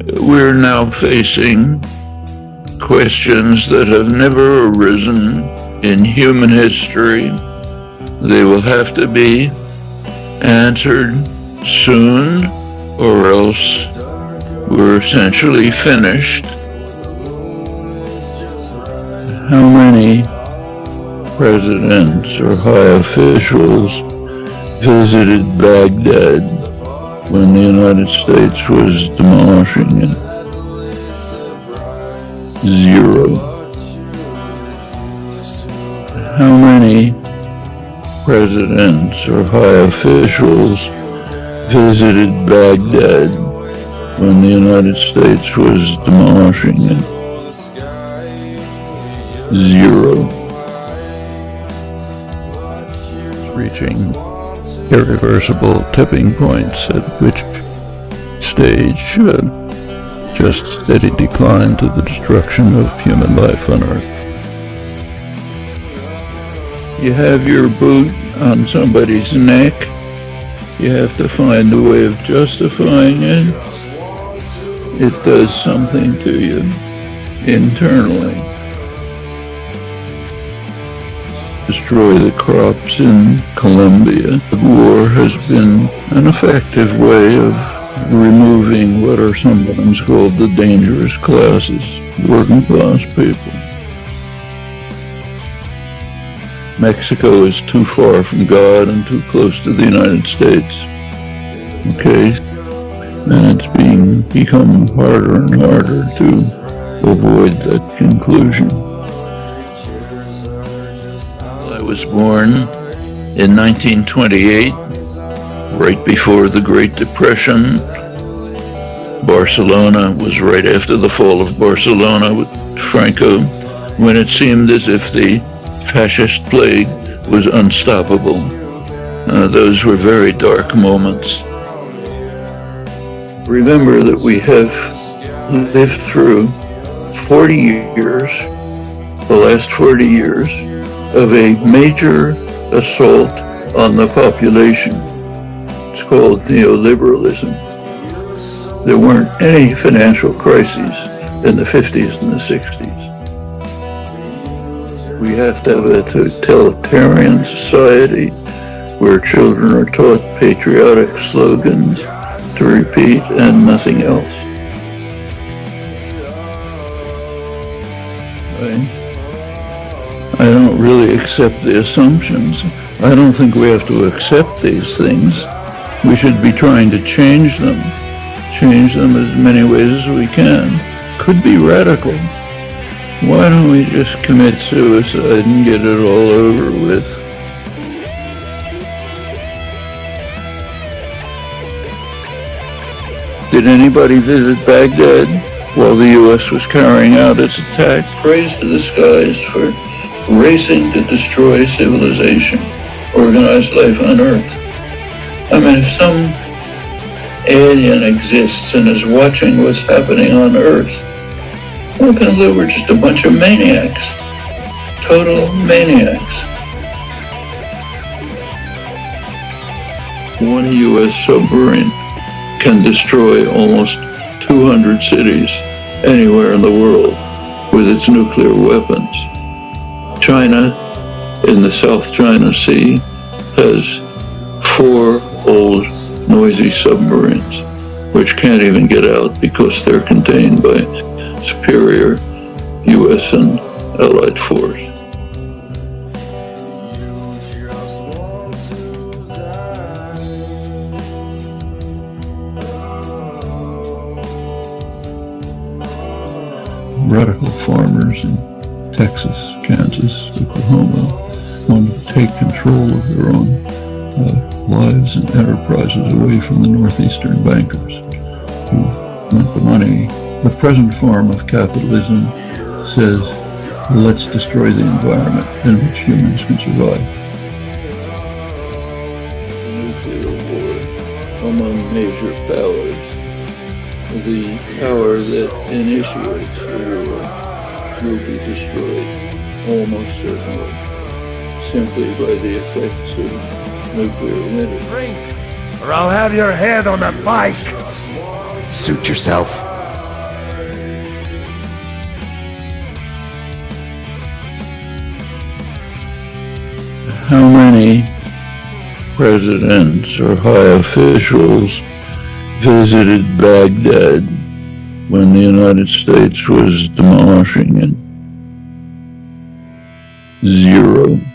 We're now facing questions that have never arisen in human history. They will have to be answered soon, or else we're essentially finished. How many presidents or high officials visited Baghdad when the United States was demolishing it? 0. How many presidents or high officials visited Baghdad when the United States was demolishing it? 0. Reaching irreversible tipping points, at which stage just steady decline to the destruction of human life on Earth. You have your boot on somebody's neck. You have to find a way of justifying it. It does something to you internally. Destroy the crops in Colombia. The war has been an effective way of removing what are sometimes called the dangerous classes, working class people. Mexico is too far from God and too close to the United States. Okay? And it's become harder and harder to avoid that conclusion. I was born in 1928, right before the Great Depression. Barcelona was right after the fall of Barcelona with Franco, when it seemed as if the fascist plague was unstoppable. Those were very dark moments. Remember that we have lived through 40 years, the last 40 years, of a major assault on the population. It's called neoliberalism. There weren't any financial crises in the 50s and the 60s. We have to have a totalitarian society where children are taught patriotic slogans to repeat and nothing else. I don't really accept the assumptions. I don't think we have to accept these things. We should be trying to change them as many ways as we can. Could be radical. Why don't we just commit suicide and get it all over with? Did anybody visit Baghdad while the U.S. was carrying out its attack? Praise to the skies for racing to destroy civilization, organized life on Earth. I mean, if some alien exists and is watching what's happening on Earth, well, because we're just a bunch of maniacs, total maniacs. One U.S. submarine can destroy almost 200 cities anywhere in the world with its nuclear weapons. China, in the South China Sea, has 4 old, noisy submarines, which can't even get out because they're contained by superior U.S. and Allied force. Radical farmers in Texas, Kansas, Oklahoma wanted to take control of their own lives and enterprises away from the northeastern bankers who want the money. The present form of capitalism says, let's destroy the environment in which humans can survive. Nuclear war among major powers. The power that initiates the war will be destroyed almost certainly, simply by the effects of nuclear winter. Drink, or I'll have your head on a pike. Suit yourself. How many presidents or high officials visited Baghdad when the United States was demolishing it? 0.